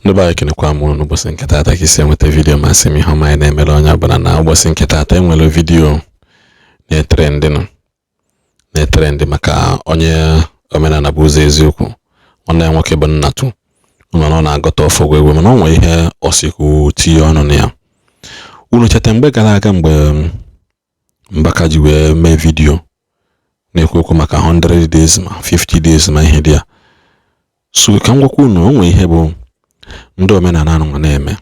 Nobody can come on ụbọchị nke taata ka isi enweta video masị m ihe ọma anyị na-emere onye ọbụla na ụbọchị nke taata enwere video na-etrend maka onye omenala bụ ụzọ eziokwu nwanne ya nwoke bụ Nnatụ ọ na-agọta ọfọ egwe mana ọ nwere ihe ọsịkwu tinye ọnụ na ya. Unu cheta mgbe gara aga mgbe Mbaka ji wee mee video na-ekwu okwu maka 100 days ma 50 days ma ihe dị ya. So ka m gwakwa unu o nwere ihe bụ ndị omenala anụ na-eme.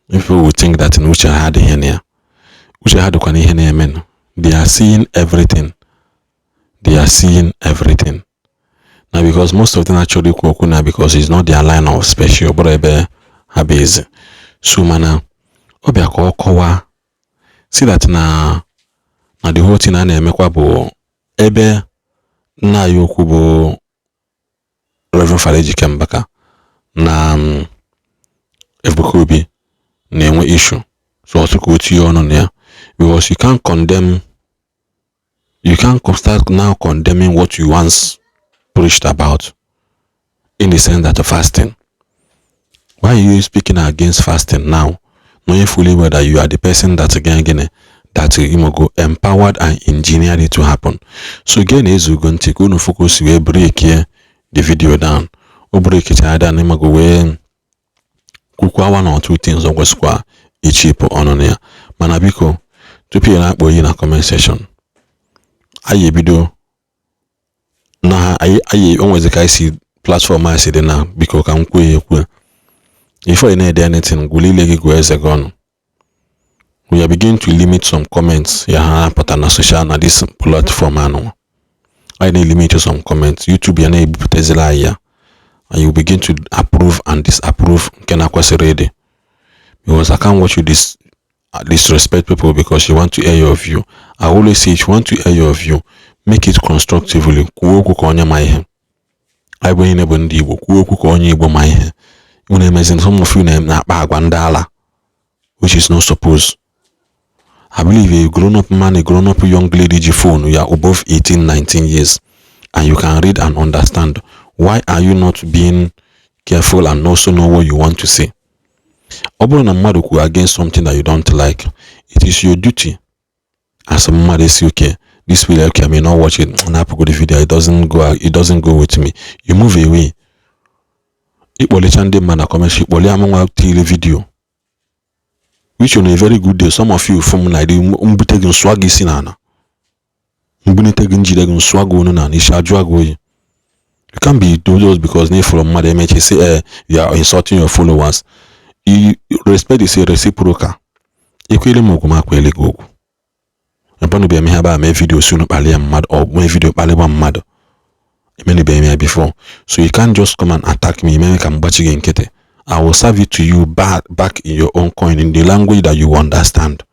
People will think that n'uche ha adịghị na ya. Uche ha dịkwa n'ihe na-eme. They are seeing everything. Now because most of them actually ikwu okwu na because it's not their line of special but ebe ha base. So mana ọ bịa ka ọ kọwaa see that na the whole thing a na-emekwa bụ ebe nna ya okwu bụ Reverend Ejike Mbaka na Ebuka na-enwe issue. So ọtụkụ tinye ọnụ na ya because you can't start now condemning what you once preached about in the sense that fasting. Why are you speaking against fasting now, knowing fully well that you are the person that you go empowered and engineered it to happen? So again is going to go no focus we break here the video down or break it down and go way kukwa one or two things on square each on here. Manabiko to pay na boy in a comment section. Aye video na aye always the see platform I see now because can kwe before you need anything go as a gun. We are beginning to limit some comments but on social na this platform I need limit some comments. YouTube you need put here and you begin to approve and disapprove ready because I can't watch you disrespect people because you want to air your view. I always say if you want to air your view, make it constructively. I bring in Ndigbo some of you na which is not supposed. I believe a grown-up man, a grown-up young lady phone, you are above 18-19 years and you can read and understand. Why are you not being careful and also know what you want to say? Against something that you don't like, it is your duty as a mother say, okay, this will okay, I may not watch it and I put the video, it doesn't go with me. You move away. Video which on a very good day, some of you from like the swaggy sinana. You can't be those because they from mother make you say you are insulting your followers. You respect is a reciprocal. Equally mokuma kweli gogo. Upon be me have my video soon pali am mad or my video pali one mad. Many be me before. So you can't just come and attack me, make am bachi genkete. I will serve it to you back in your own coin in the language that you understand.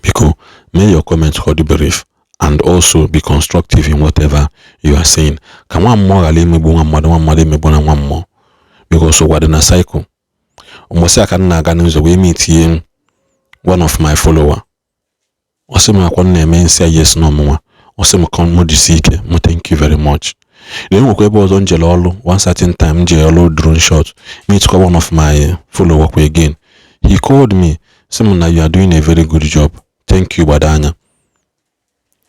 Because may your comments hold the brief and also be constructive in whatever you are saying. Come on more one more. Because so what in a cycle. Almost I can we meet one of my follower. Also my one say yes no more. Also my thank you very much. Then we was on Jelolo one certain time Jelolo drone shot. Meet one of my follower again. He called me, Simona, you are doing a very good job. Thank you, Badanya.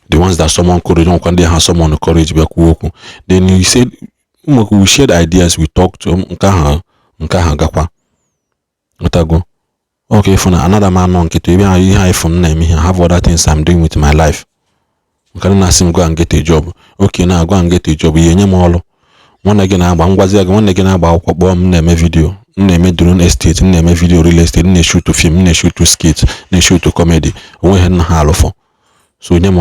The ones that someone courage when they have someone courage. Then he said we shared ideas, we talked to Nkaha Gakwa. Okay, for another man on Kit, I have other things I'm doing with my life. Can ask him go and get a job. Okay, now go and get a job. One again about bomb name video, name drone estate, name video real estate, name shoot to film, name shoot to skits, name shoot to comedy. We had no for. So name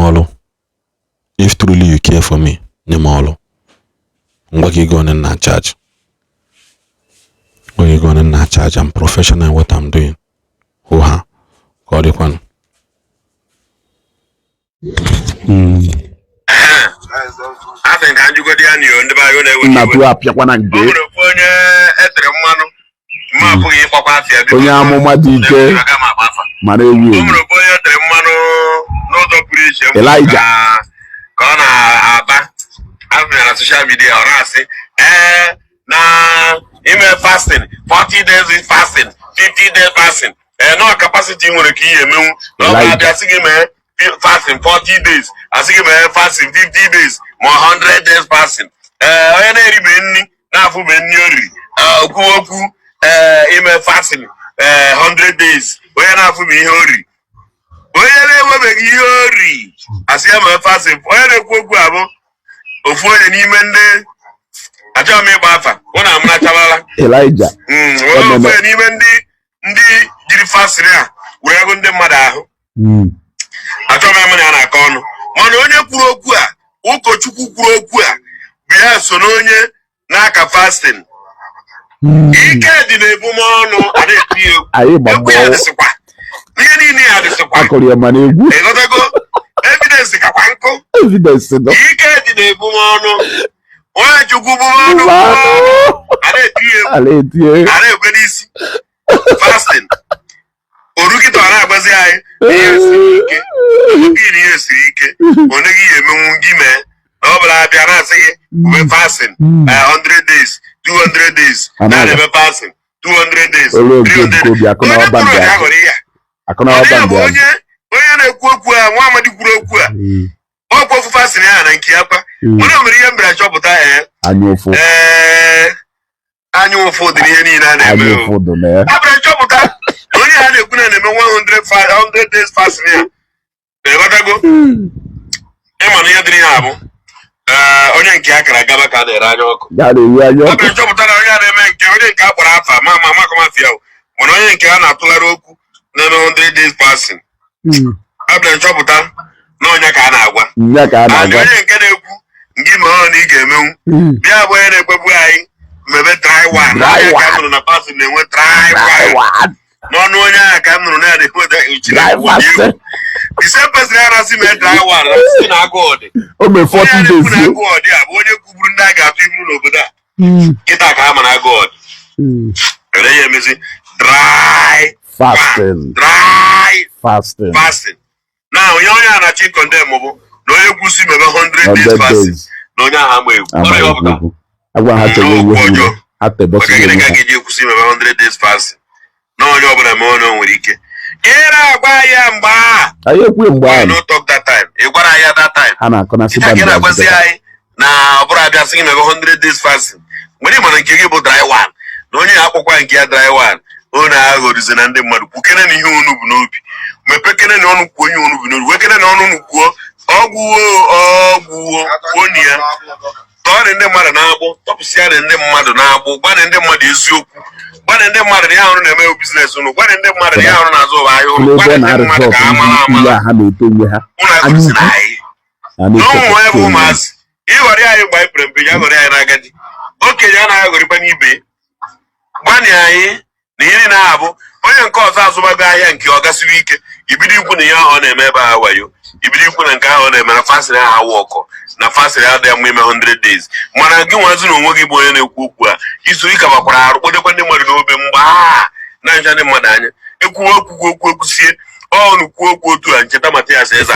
if truly you care for me, name all. What you going and charge? What you going and charge? I'm professional in what I'm doing. Oha, call it one. I think I go down you and the bio na tu apia kwa na nge onye amụma dị ike mara ewu Elijah ka ọ na-aba afọ na social media ọrụ asị na ime fasting 40 days is fasting 50 days fasting no capacity nwere ka ihe emenwu na ọ ga-abịa sị gị mee fasting 40 days asị gị mee fasting 50 days ma 100 days fasting onye na-eribe nri na-afụbe nri oriri okwu ime fasting 100 days onye na-afụbe ihe oriri onye na-enwebeghị ihe oriri asị ya mee fasting onye na-ekwu okwu abụ ofu onye n'ime ndị achọghị m ịgba afa ọ na-amụna chabala Elijah ofu onye n'ime ndị jiri fasting a were ego ndị mmadụ ahụ achọghị m ya na-akọ ọnụ mana onye kwuru okwu a ụkọchukwu kwuru okwu a bụ ya so n'onye na-aka fasting ike dị n'ebumọnụ egwu ya dịsịkwa ihe niile ya dịsịkwa ịghọtago evidence kakwa nkụ ike dị n'ebumọnụ onye chukwu bumọnụ a na-ekwe n'isi fasting orukịta ọ na-agbazi anyị ihe siri ike onye gị ya emenwu gị mee na ọ bụla abịa na-asị gị ube fasting 100 days 200 days na-eme fasting 200 days 300 days onye na-ekwu okwu a nwa amadi kwuru okwu a ọkwa ofu fasting ya na nke ya kwa mana o mere ihe mbere chọpụta anya ụfụ dị n'ihe niile a na-eme abịara chọpụta onye ha na-ekwu na na-eme 100 days fasting ya ịghọtago ịma na ihe dịrị ha bụ onye nke akara gaba ka a na-ere anya ọkụ abịara chọpụta na onye a na-eme nke onye nke a kpọrọ afa makọmafia mana onye nke a na-atụgharị okwu na-eme 100 days fasting abịara chọpụta na onye ka a na-agwa onye nke na-ekwu ngị ma ọ na ị ga-emenwu bịa bụ onye na-ekwebu anyị mebe try one onye ka m nụrụ na fasting na-enwe try one n'ọnụ onye ahụ ka m nụrụ na ya na-ekweta ichiri ise pesịrị ya na-asị mee dry one si na agụ ọdị onye na-ekwu na agụ ọdị a bụ onye kwuburu ndị a ga-atụ iburu n'obodo a kịta ka ha mara agụ ọdị ere ya emezi dry fasting na onye a na-achị kọndem bụ na onye kwusi mebe 100 days fasting na onye ahụ ama egwu ọrụ ya ọpụta n'okwu ọjọọ maka gịnị ka ga-eji ekwusi mebe 100 days fasting na onye ọbụla ma onye nwere ike ị na-agwa ya mgbe no talk that time ị gwara ya that time gị na-agwazi anyị na ọ bụrụ abịa sị gị mebe 100 days fasting mgbe ị mana nke gị bụ dry one na onye akpọkwa nke ya dry one ọ na-aghọrize na ndị mmadụ kwukere na ihe unu bụ n'obi mepekere na ọnụ kwuo onye unu bụ n'obi wekere na ọnụ unu kwuo ọgwụwo kwuo na ya tọọrị ndị mmadụ na-agbụ tọpụsịa na ndị mmadụ na-agbụ gwana ndị mmadụ eziokwu gwana ndị mmadụ na ya hụrụ na-eme biznes unu gwana ndị mmadụ na ya hụrụ na-azụ ụwa ahịa unu gwana ndị mmadụ ka amara unu agụrụsi na anyị na ụmụ onye bụ ụmụazị ịghọrị anyị mgbe anyị pere mpe ya ghọrị anyị n'agadi okenye a na-aghọrịkwa n'ibe gbani anyị na ihe na-abụ onye nke ọzọ azụbago ahịa nke ọ gasịrị ike ibido ikwu na ihe ahụ ọ na-eme ebe ha wayo ibido ikwu na nke ahụ ọ na-eme na fasịrị ahụ awụ ọkọ na fasịrị adị ya mma ime 100 days mana gị nwazi na onwe gị bụ onye na-ekwu okwu a iso ị kabakwara arụ kpodekwa ndị mmadụ n'obe mgbe na-aja ndị mmadụ anya ekwuwe okwu ekwusie ọnụ kwuo okwu otu a ncheta Matias eze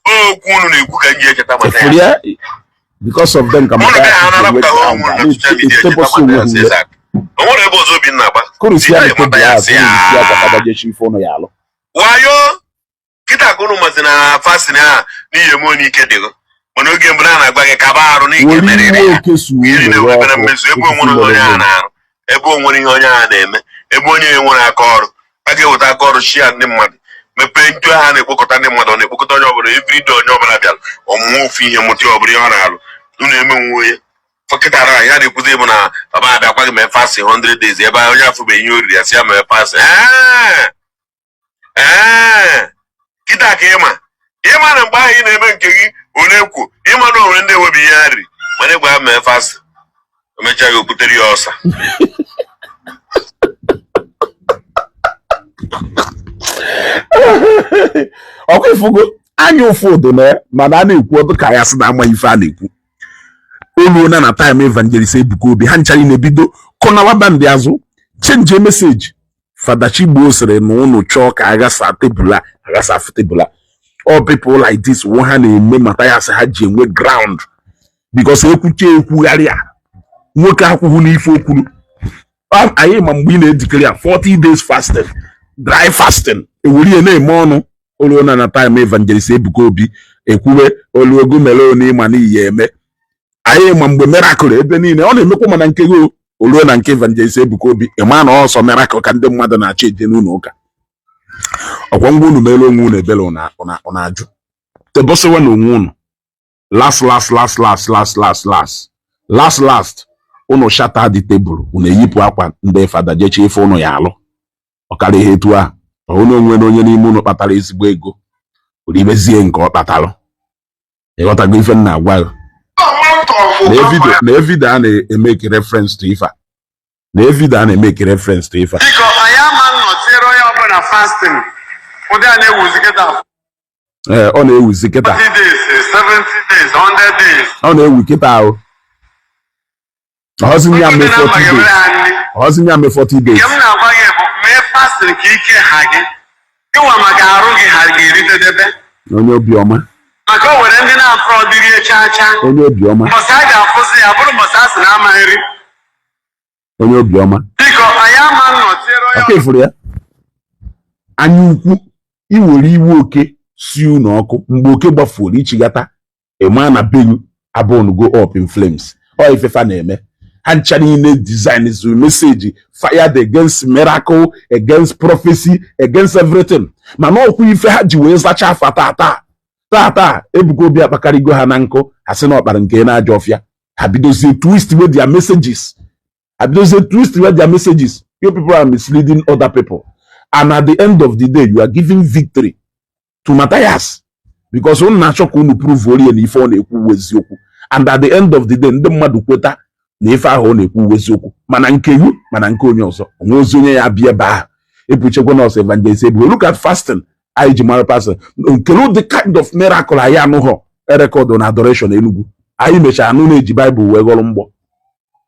okwu unu na-ekwu ka nji echeta Matias because of them come back na social media o nwere ebe ọzọ obi na-agba wayo kịta ka unu mazi na fasting a n'ihe m onye ike dịgo mana oge mbụ na-agba gị kaba arụ n'ike meriri ya iri na-ewebe na mmezu ebe onwere onye a na-arụ ebe onwere ihe onye a na-eme ebe onye nwere aka ọrụ a ga-eweta aka ọrụ shia ndị mmadụ mepee ntu ha na-ekpokọta ndị mmadụ ọ na-ekpokọta onye ọbụla everyday onye ọbụla bịara ọmụmụ ofu ihe mụta ọbụla ihe ọ na-arụ unu emenwuo ya fọkịtara ya na-ekwuzi bụ na baba abịakwa gị mee fasting 100 days ebe onye afụbeghị ihe oriri ya si ya mee fasting kịta ka ịma na mgbe ahụ ị na-eme nke gị onye kwu ịma na onwere ndị enwebi ihe ha riri mana ịgwa ya mee fasting emechaa gị okwutere ya ọsa ọkwa ifugo anya ụfọdụ na mana a na-ekwu ọdụ ka ya sị na ama ife a na-ekwu olu na time evangelist Ebuka Obi ha nchara na-ebido kọnawa bandị azụ chenji meseji Fada Chigbo sịrị na ụnụ chọọ ka agasa tebụla all people like this wo ha na-eme Matias ha ji enwe ground because ekwuche ekwugharịa nwoke akwụghị n'ife okwuru anyị ma mgbe ị na-edikere 40 days fasting, dry fasting, ewuri na-eme ọnụ olu na time evangelist Ebuka Obi ekwuwe olu ego melon ịma n'iyi eme. Anyị ma mgbe miracle ebe niile ọ na-emekwa mana nke go olu na nke evangelist Ebuka Obi ịma na ọsọ miracle ka ndị mmadụ na-achọ eje n'ụlọ ụka. Ọkwa ngwa unu mere onwe unu ebele ụna ajụ tebọsịwa na onwe unu last unu shata dị tebụl unu eyipụ akwa ndị fada jeche ife unu ya alụ ọkara ihe etu a unu onwe na onye n'ime unu kpatara ezigbo ego uribezie nke ọ kpatalụ ịghọtago ife nna agwa na evido a na-emeke reference to ife na evido a na-emeke reference to ife biko anyị ama nnọchiere onye ọbụla fasting ụdị a na-ewuzi kịta ọ na-ewuzi kịta 40 days 70 days 100 days ọ na-ewu kịta ahụ ọhọzi ya mee 40 days nke m na-agwa gị bụ mee fasting ka ike ha gị ịnwa maka arụ gị ha ga-eritedebe onye obiọma maka o nwere ndị na-afọ dịrị chacha onye obiọma mbọsị a ga-afụzi ya bụrụ mbọsị a sị na ama nri onye obiọma biko anyị ama nnọchiere onye ọka ifuru ya anya ukwu iwere iwe oke si unu ọkụ mgbe oke gbafuoro ichigata ịma na beyu abụọ go up in flames ọ ifefa na-eme ha ncha niile design zu message fired against miracle, against prophecy, against everything. Mana okwu ife ha ji wee zacha afa tata Ebuka Obi akpakarigo ha na nkụ asị na ọkpara nke na-ajọ ọfịa ha bidozie twist with their messages. You people are misleading other people, and at the end of the day you are giving victory to Matthias because unu na-achọ ka unu prove orie na ife ọ na-ekwu eziokwu, and at the end of the day ndị mmadụ kweta na ife ahụ ọ na-ekwu eziokwu mana nke yu mana nke onye ọzọ onwe ozi onye ya bịa ebe ahụ ebuchekwa na ọsọ evangelist Ebuka. Look at fasting anyị ji mara pastor nkelu the kind of miracle anyị anụghọ record na adoration Enugu. Anyị mechaa anụ na-eji Bible wee gọrọ mgbọ,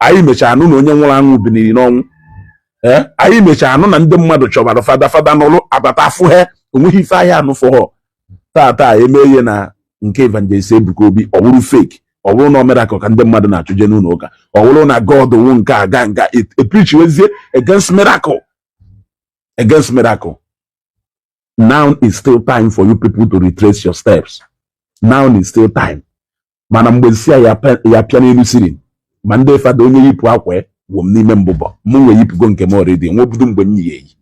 anyị mechaa anụ na onye nwụrụ anwụ biniri n'ọnwụ, anyị mechaa anụ na ndị mmadụ chọbara fada n'ụlụ abata afụ ha onweghị ife ahịa anụ fọhọ. Tata eme ihe na nke evangelist Ebuka Obi ọ bụrụ fake, ọ bụrụ na o miracle ka ndị mmadụ na-achụje n'ụlọ ụka, ọ bụrụ na God nwu nke aga nga preach wezie against miracle. Now is still time for you people to retrace your steps. Now is still time. Mana mgbe nsi ya pịa n'elu siri ma ndị fada onye yipụ akwa wụ m n'ime mbụbọ m wee yipụgo nke m already nwebudo mgbe m yi eyi